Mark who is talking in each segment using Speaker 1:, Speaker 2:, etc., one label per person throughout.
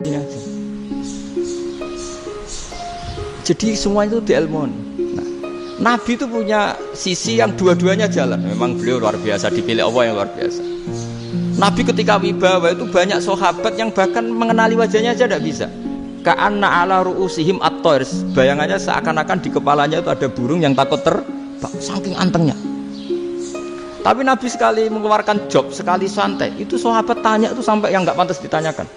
Speaker 1: ini aja. Jadi semua itu diilmukan. Nah, Nabi itu punya sisi yang dua-duanya jalan. Memang beliau luar biasa, dipilih Allah yang luar biasa. Nabi ketika wibawa itu banyak sahabat yang bahkan mengenali wajahnya aja tidak bisa. Ka'anna ala ru'usihim at-toirs. Bayangannya seakan-akan di kepalanya itu ada burung yang takut terbang, saking antengnya. Tapi Nabi sekali mengeluarkan job, sekali santai, itu sahabat tanya itu sampai yang nggak pantas ditanyakan.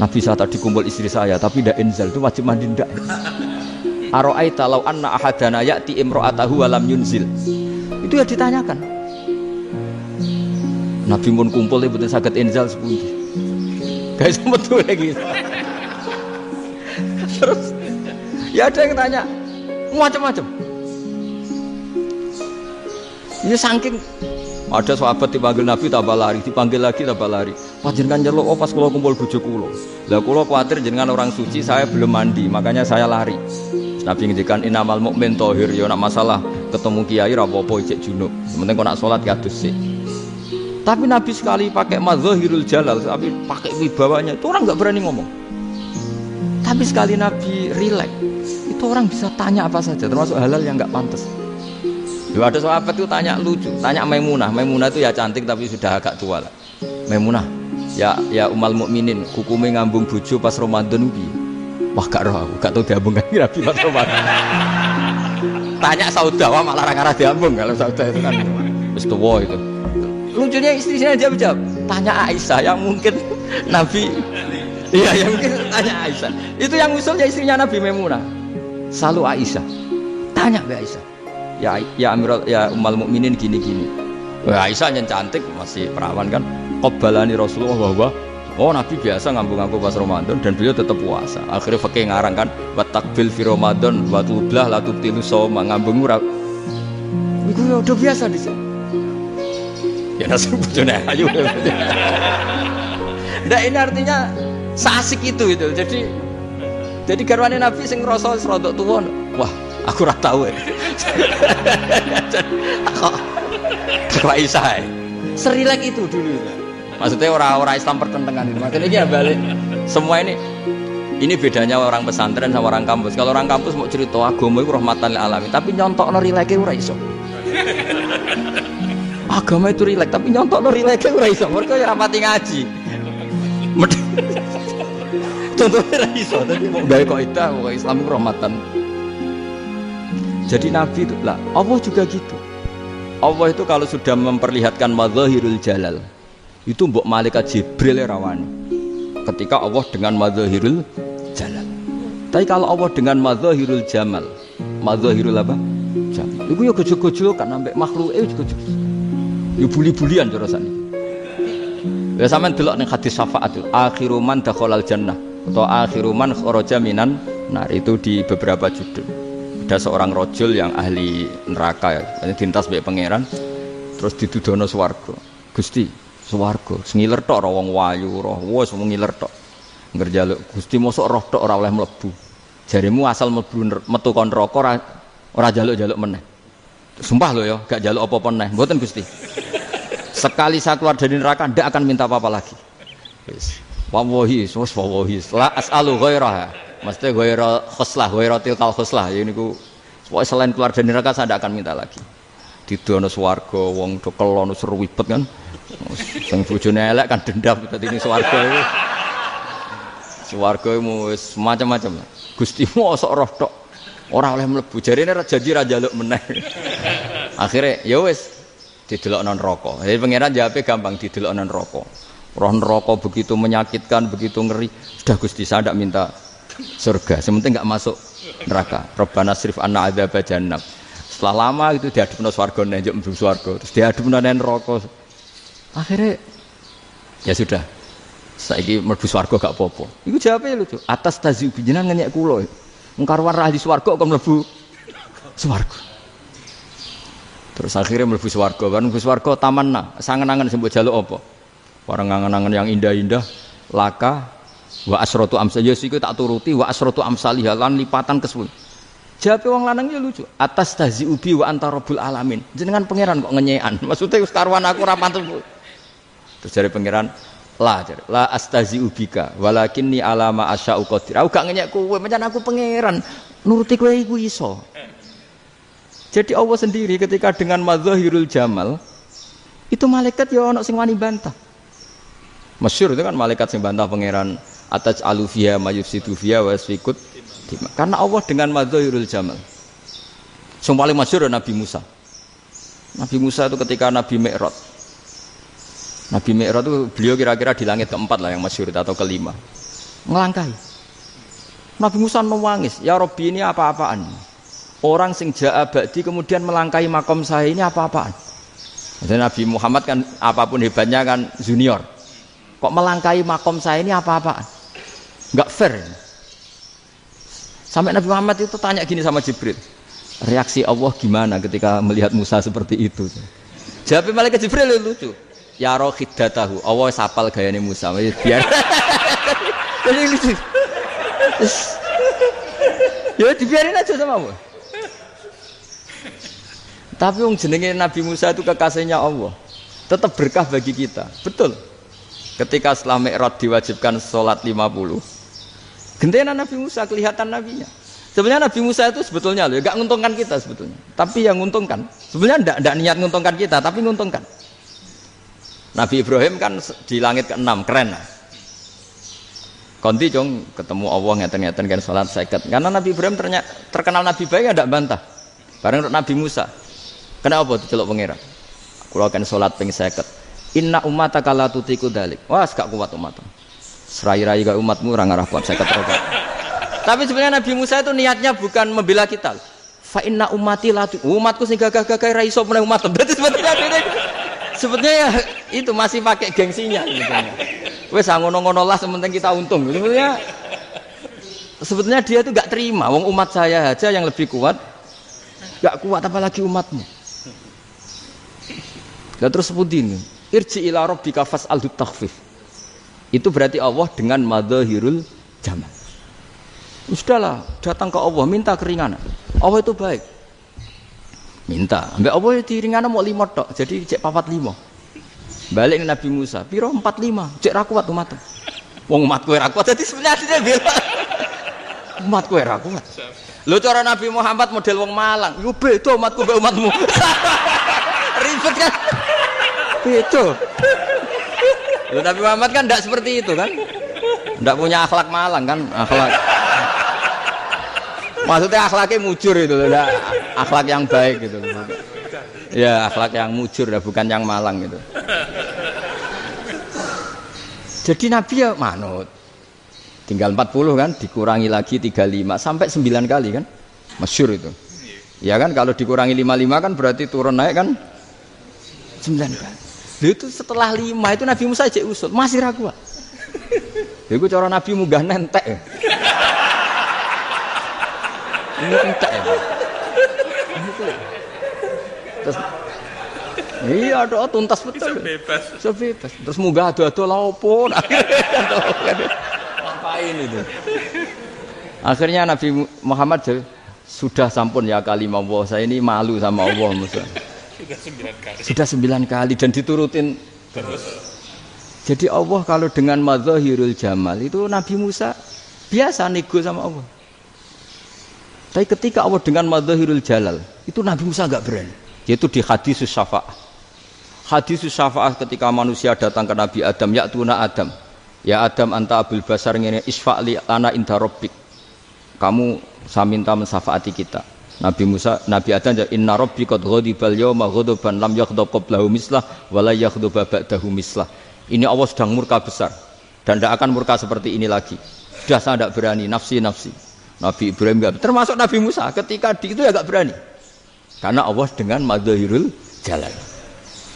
Speaker 1: Nabi saya tadi kumpul istri saya, tapi tidak inzal, itu wajib mandi ndak? Aro'aita law anna ahadana ya'ti imro'atahu walam yunzil. Itu ya ditanyakan. Nabi pun kumpul itu betul sakit inzal sepundi. Guys betul lagi. Terus ya ada yang tanya macam-macam. Ini saking ada sahabat dipanggil Nabi tambah lari, dipanggil lagi tambah lari. Panjenengan nyeluk pas kula kumpul bojo kula. Lah kula kuwatir jenengan orang suci, saya belum mandi, makanya saya lari. Nabi ngendikan innamal mu'min thahir, ya nak masalah ketemu kiai ra apa-apa ijek junub. Penting kok nak salat kados sik. Tapi Nabi sekali pakai mazahirul jalal, tapi pakai wibawanya, itu orang enggak berani ngomong. Tapi sekali Nabi rileks, itu orang bisa tanya apa saja, termasuk halal yang enggak pantas. Loh, ada sahabat itu tanya lucu, tanya Maimunah. Maimunah itu ya cantik tapi sudah agak tua lah. Maimunah, ya umal mukminin, hukume ngambung bojo pas Ramadan piye? Wah gak roh, gak tahu diambung kan Nabi pas Ramadan. Tanya Saudah malah ra diambung, kalau Saudah itu kan wis tuwa itu. Lucunya istrinya dia jawab, tanya Aisyah yang mungkin Nabi, iya yang mungkin tanya Aisyah. Itu yang usulnya istrinya Nabi Maimunah. Selalu Aisyah, tanya ke Aisyah. Ya Amirul ya umal mukminin gini-gini. Wah Aisyah yang cantik masih perawan kan. Qabbalani Rasulullah bahwa Nabi biasa ngambung-ngambung pas Ramadan dan beliau tetap puasa. Akhirnya fakih ngarang kan wa takbil fi Ramadan wa tublah la tubtilu shauma ngambung ora. Iku ya udah biasa di sini. Ya nasib bojone ayu. Nah ini artinya seasik itu. Jadi garwane Nabi sing ngrasa rodok tuwa. Wah, aku ora tahu. Kok Aisyah. Serilek itu dulu. Maksudnya orang-orang Islam pertentangan itu. Maksudnya ini ya balik. Semua ini bedanya orang pesantren sama orang kampus. Kalau orang kampus mau cerita agama itu rahmatan lil alamin, tapi nyontokno rileke ora iso. Agama itu rilek, tapi nyontokno rileke ora iso. Mergo ya rapati ngaji. Contohnya ora iso, tapi mau gawe kaidah kok Islam itu rahmatan. Jadi Nabi itu lah, Allah juga gitu. Allah itu kalau sudah memperlihatkan mazahirul jalal, itu mbok malaikat Jibril rawani. Ketika Allah dengan mazahirul jalal. Tapi kalau Allah dengan mazahirul jamal, mazahirul apa? Jamal. Iku ya gojol-gojol kan ambek makhluke juga. Ya buli-bulian cara sakniki. Ya sampean delok ning hadis syafaat itu, akhiru man dakhalal jannah atau akhiru man kharaja minan nar, itu di beberapa judul. Ada seorang rojul yang ahli neraka ya, dintas mbek pangeran, terus didudono swarga. Gusti, swarga sengiler tok ora wong wayu, roh wis wong ngiler tok. Ngger njaluk Gusti mosok roh tok ora oleh mlebu. Jarimu asal mlebu metu kon neraka ora njaluk-njaluk meneh. Sumpah lho ya, gak njaluk apa-apa meneh. Mboten Gusti. Sekali saya keluar dari neraka ndak akan minta apa-apa lagi. Wis. Wallahi, la as'alu ghairaha. Maksudnya ghaira khuslah, ghaira tilkal khuslah. Ya niku pokoke selain keluar dari neraka saya ndak akan minta lagi. Didono swarga wong do kelon seru wibet kan. Sing bojone elek kan dendam dadi ning swarga iku. Swarga wis macam-macam. Gusti mosok roh tok ora oleh mlebu. Jarine janji ra njaluk meneh. Akhire ya wis didelokno neraka. Jadi pangeran jawabe gampang, didelokno neraka. Roh neraka begitu menyakitkan, begitu ngeri. Sudah Gusti saya ndak minta surga, sementing enggak masuk neraka. Rabbana srif anna adzab jahannam. Setelah lama itu diadepno swarga njuk mlebu swarga, terus diadepno nang neraka. Akhirnya ya sudah. Saiki mlebu swarga gak apa-apa. Iku jawabe lucu. Atas taziu jenengan ngenyek kula. Mengkarwan ra di swarga kok mlebu swarga. Terus akhirnya mlebu swarga, kan mlebu swarga tamanna, sangen-angen sing mbok jaluk apa? Orang angen-angen yang indah-indah, laka wa asratu amsal ya siku tak turuti wa asratu amsalih lan lipatan kesuwen. Jawabe wong lanang ya lucu. Atas taziu bi wa anta rabbul alamin. Jenengan pangeran kok ngenyekan. Maksudnya wis karuan aku ora pantes. Terus jare pangeran La astazi'u bika walakinni ala ma asya'u qadir. Aku gak ngenyek kowe, pancen aku pangeran. Nuruti kowe iku iso. Jadi Allah sendiri ketika dengan madzahirul jamal itu malaikat ya ono sing wani bantah. Masyhur itu kan malaikat sing bantah pangeran ataj alufiya mayufsidu fiya wa yasfikut. Karena Allah dengan madzahirul jamal. Yang paling masyhur Nabi Musa. Nabi Musa itu ketika Nabi Mi'raj. Nabi Mi'raj itu beliau kira-kira di langit keempat lah yang masyhur atau kelima. Ngelangkahi. Nabi Musa nangis, "Ya Rabbi, ini apa-apaan? Orang sing ja'a ba'di kemudian melangkahi makom saya ini apa-apaan?" Jadi Nabi Muhammad kan apapun hebatnya kan junior. Kok melangkahi makom saya ini apa-apaan? Enggak fair. Sampai Nabi Muhammad itu tanya gini sama Jibril, reaksi Allah gimana ketika melihat Musa seperti itu? Jawab malaikat Jibril lucu. Ya roh khiddatahu, Allah sapal gayane Musa. Biar. Jadi lucu. Ya dibiarin aja sama Allah. Tapi wong jenenge Nabi Musa itu kekasihnya Allah. Tetap berkah bagi kita. Betul. Ketika setelah Mi'raj diwajibkan sholat 50. Gentenan Nabi Musa kelihatan nabinya. Sebenarnya Nabi Musa itu sebetulnya loh, enggak menguntungkan kita sebetulnya. Tapi yang menguntungkan, sebenarnya enggak niat menguntungkan kita, tapi menguntungkan. Nabi Ibrahim kan di langit ke-6, keren. Konti jong ketemu Allah ngeten-ngeten kan salat 50. Karena Nabi Ibrahim terkenal nabi baik enggak bantah. Bareng Nabi Musa. Kenapa diceluk pangeran? Kula kan salat ping 50. Inna ummataka la tutiku dalik. Wah, gak kuat umatmu. Serai-rai gak umatmu ora ngarah kuat 50 rakaat. Tapi sebenarnya Nabi Musa itu niatnya bukan membela kita. Fa inna ummati la umatku sing gagah-gagah ra iso meneh umat. Berarti sebetulnya ya itu masih pakai gengsinya sebetulnya. Wes ngono-ngono lah sementing kita untung. Sebetulnya dia itu enggak terima wong umat saya aja yang lebih kuat. Enggak kuat apalagi umatmu. Lah terus sebutin irji ila rabbika fas'al takhfif. Itu berarti Allah dengan madzahirul jamal. Sudahlah, datang ke Allah minta keringanan. Allah itu baik. Minta, ambek Allah itu ringanan mau 5 tok, jadi cek 45. Balik Nabi Musa, piro 45, cek ra kuat umat. Wong umatku ora kuat, jadi sebenarnya bela. Umatku ora kuat. Lho cara Nabi Muhammad model wong Malang, yo beda umatku mbek umatmu. Ribet kan? Beda. Lho Nabi Muhammad kan enggak seperti itu kan? Enggak punya akhlak Malang kan, akhlak. Maksudnya akhlaknya mujur itu loh, akhlak yang baik gitu. Ya akhlak yang mujur, bukan yang Malang gitu. Jadi Nabi ya manut. Tinggal 40 kan, dikurangi lagi 35 sampai 9 kali kan, masyhur itu. Ya kan kalau dikurangi 55 kan berarti turun naik kan 9 kali. Itu setelah 5 itu Nabi Musa cek usul masih ragu. Itu cara Nabi munggah nentek. Ya. Ini entek ya. Terus iya doa tuntas betul. Bebas. Terus munggah ado-ado lha opo? Ngapain itu? Akhirnya Nabi Muhammad sudah sampun ya kalimah Allah. Saya ini malu sama Allah Musa. Sudah 9 kali dan diturutin terus. Jadi Allah kalau dengan madzahirul jamal itu Nabi Musa biasa nego sama Allah. Tapi ketika Allah dengan madzahirul jalal itu Nabi Musa enggak berani. Yaitu di hadis syafa'ah. Hadis syafa'ah ketika manusia datang ke Nabi Adam, ya tuna Adam. Ya Adam anta abul basar ngene isfa'li ana inda rabbik. Kamu saya minta mensafaati kita. Nabi Musa, Nabi Adam inna rabbi qad ghadibal yawma ghadaban lam yaghdab qablahu mislah wa la yaghdab ba'dahu mislah. Ini Allah sedang murka besar dan tidak akan murka seperti ini lagi. Sudah saya tidak berani nafsi. Nabi Ibrahim enggak, termasuk Nabi Musa ketika di itu ya enggak berani. Karena Allah dengan madzahirul jalal.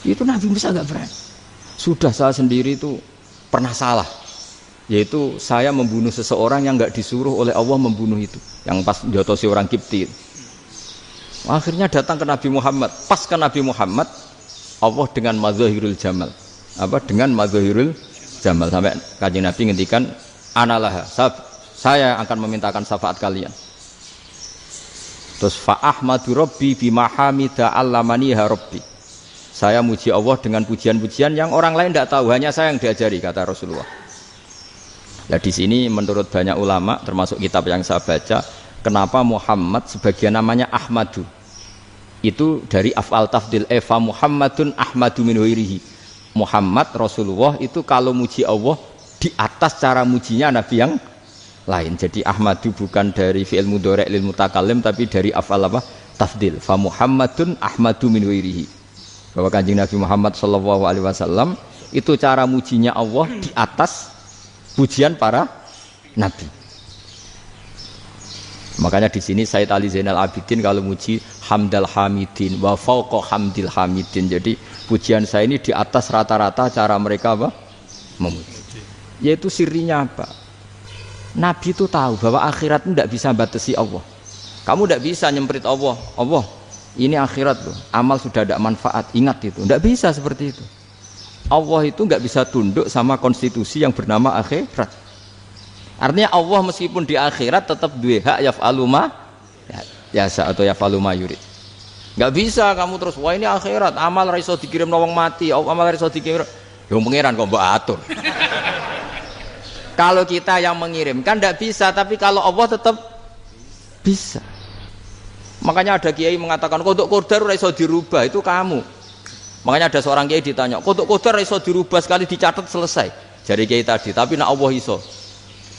Speaker 1: Itu Nabi Musa enggak berani. Sudah saya sendiri itu pernah salah. Yaitu saya membunuh seseorang yang enggak disuruh oleh Allah membunuh itu. Yang pas diotosi orang Kipti. Akhirnya datang ke Nabi Muhammad. Pas ke Nabi Muhammad Allah dengan madzahirul jamal. Dengan madzahirul jamal sampai Kanjeng Nabi ngendikan analah saya akan memintakan syafaat kalian. Terus fa ahmadu rabbi bima hamida allamani ha rabbi. Saya muji Allah dengan pujian-pujian yang orang lain tidak tahu, hanya saya yang diajari, kata Rasulullah. Nah di sini menurut banyak ulama, termasuk kitab yang saya baca, kenapa Muhammad sebagian namanya Ahmadu? Itu dari af'al tafdil, fa Muhammadun Ahmadu min ghairihi. Muhammad Rasulullah itu kalau muji Allah di atas cara mujinya Nabi yang lain. Jadi Ahmadu bukan dari fi'il mudhari' lil mutakallim, tapi dari af'al apa? Tafdil. Fa Muhammadun Ahmadu min ghairihi. Bahwa Kanjeng Nabi Muhammad sallallahu alaihi wasallam itu cara mujinya Allah di atas pujian para nabi. Makanya di sini Sayyid Ali Zainal Abidin kalau muji hamdal hamidin wa fauqa hamdil hamidin. Jadi pujian saya ini di atas rata-rata cara mereka apa? Memuji. Yaitu sirinya apa? Nabi itu tahu bahwa akhirat itu tidak bisa batasi Allah. Kamu tidak bisa nyemprit Allah. Allah, ini akhirat loh. Amal sudah tidak manfaat. Ingat itu. Tidak bisa seperti itu. Allah itu nggak bisa tunduk sama konstitusi yang bernama akhirat. Artinya Allah meskipun di akhirat tetap duwe hak yaf'alu ma yasa atau yaf'alu ma yurid. Nggak bisa kamu terus wah ini akhirat, amal ra iso dikirim wong mati, amal ra iso dikirim. Yo pangeran kok mbok atur. Kalau kita yang mengirimkan nggak bisa, tapi kalau Allah tetap bisa. Makanya ada kiai mengatakan kodok qadar ra iso dirubah, itu kamu. Makanya ada seorang kiai ditanya, kodok qadar iso dirubah sekali dicatat selesai. Jari kiai tadi, tapi nak Allah iso.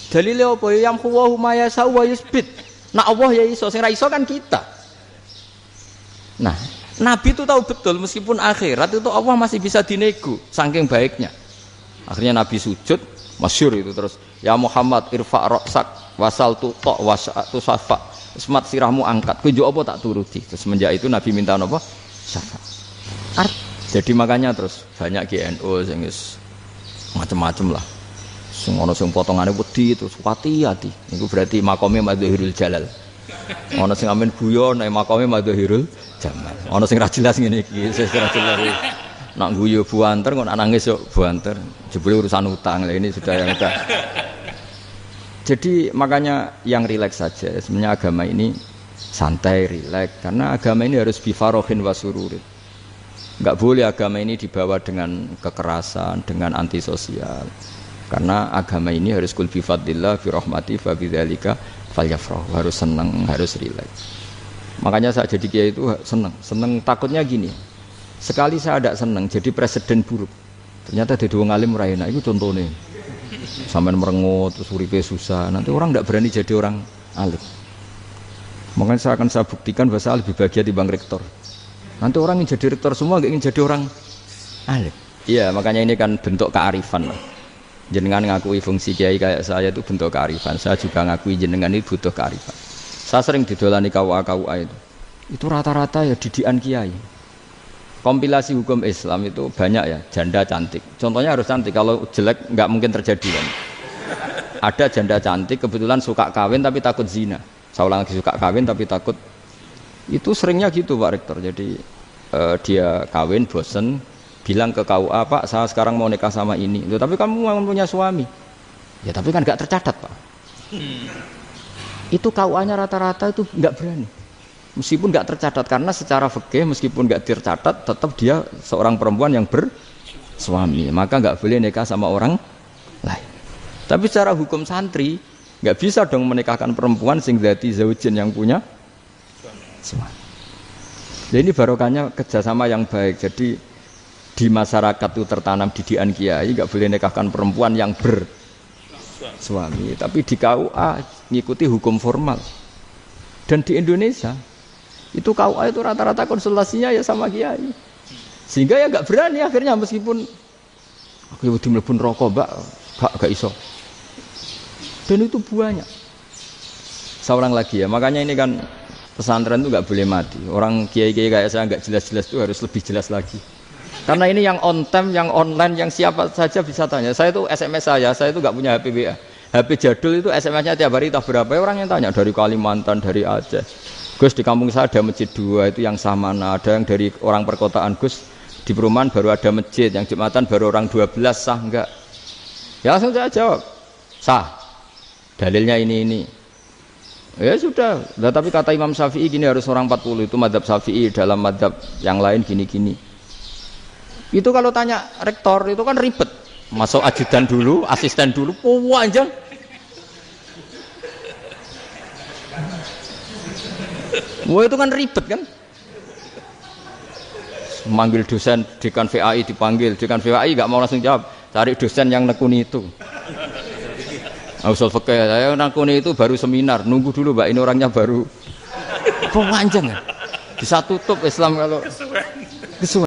Speaker 1: Dalile apa ya yamhu ma yasha wa yusbit. Nak Allah ya iso, sing ra iso kan kita. Nah, Nabi itu tahu betul meskipun akhirat itu Allah masih bisa dinego saking baiknya. Akhirnya Nabi sujud, masyhur itu terus, ya Muhammad irfa' ra'sak wasal tuqa wasatu safa. Semat sirahmu angkat. Kowe apa tak turuti. Terus semenjak itu Nabi minta apa? Syafa'. Jadi makanya terus banyak GNU sing macam-macam lah. Sing ana sing potongane wedi terus hati-hati. Niku berarti makome Madhahirul Jalal. Ana sing amen guyon nek makome Madhahirul Jamal. Ana sing ra jelas ngene iki, sing ra jelas. Nak guyu buanter kok nak nangis yo buanter. Jebule urusan utang. Lah ini sudah yang udah. Jadi makanya yang rileks saja. Sebenarnya agama ini santai, rileks karena agama ini harus bifarohin wasururin. Enggak boleh agama ini dibawa dengan kekerasan, dengan antisosial. Karena agama ini harus kul bi fadlillah bi rahmati fa bidzalika falyafrahu, harus senang, harus rileks. Makanya saya jadi kiai itu senang takutnya gini. Sekali saya tidak senang jadi presiden buruk. Ternyata jadi wong alim ora enak, itu contohnya. Sampean merengut terus uripe susah, nanti orang tidak berani jadi orang alim. Makanya saya akan buktikan bahwa saya lebih bahagia dibanding rektor. Nanti orang yang jadi rektor semua ingin jadi orang alim. Iya, makanya ini kan bentuk kearifan lah. Jenengan ngakui fungsi kiai kayak saya itu bentuk kearifan. Saya juga ngakui jenengan ini butuh kearifan. Saya sering didolani KUA itu. Itu rata-rata ya didikan kiai. Kompilasi hukum Islam itu banyak ya, janda cantik. Contohnya harus cantik, kalau jelek nggak mungkin terjadi kan. Ada janda cantik kebetulan suka kawin tapi takut zina. Saya ulang lagi, suka kawin tapi takut. Itu seringnya gitu Pak Rektor. Jadi dia kawin bosen, bilang ke KUA, Pak saya sekarang mau nikah sama ini. Tapi kamu mau punya suami. Ya tapi kan nggak tercatat Pak. Itu KUA-nya rata-rata itu nggak berani. Meskipun nggak tercatat karena secara fikih meskipun nggak tercatat tetap dia seorang perempuan yang bersuami, maka nggak boleh nikah sama orang lain. Tapi secara hukum santri nggak bisa dong menikahkan perempuan sing dzati zaujin yang punya suami. Jadi ini barokahnya kerjasama yang baik. Jadi di masyarakat itu tertanam didikan kiai nggak boleh nikahkan perempuan yang bersuami. Tapi di KUA ngikuti hukum formal. Dan di Indonesia itu KUA itu rata-rata konsultasinya ya sama kiai, sehingga ya nggak berani akhirnya meskipun aku ya udah mlebu rokok mbak gak iso. Dan itu banyak. Seorang lagi ya, makanya ini kan pesantren itu nggak boleh mati. Orang kiai-kiai kayak saya nggak jelas-jelas itu harus lebih jelas lagi. Karena ini yang on time, yang online, yang siapa saja bisa tanya. Saya itu SMS saya itu nggak punya HP WA. HP jadul itu SMS-nya tiap hari tak berapa, orang yang tanya dari Kalimantan, dari Aceh. Gus di kampung saya ada masjid 2 itu yang Samana, ada yang dari orang perkotaan Gus di perumahan baru ada masjid, yang Jumatan baru orang 12 sah enggak? Ya langsung saya jawab sah, dalilnya ini. Ya sudah, nah, tapi kata Imam Syafi'i gini harus orang 40 itu madhab Syafi'i, dalam madhab yang lain gini-gini. Itu kalau tanya rektor itu kan ribet. Masuk ajudan dulu, asisten dulu, panjang. Wah itu kan ribet kan? Manggil dosen dekan VAI dipanggil, dekan VAI nggak mau langsung jawab, cari dosen yang nekuni itu. Usul fikih saya nekuni itu baru seminar, nunggu dulu mbak ini orangnya baru. Panjang ya? Bisa tutup Islam kalau kesuwen.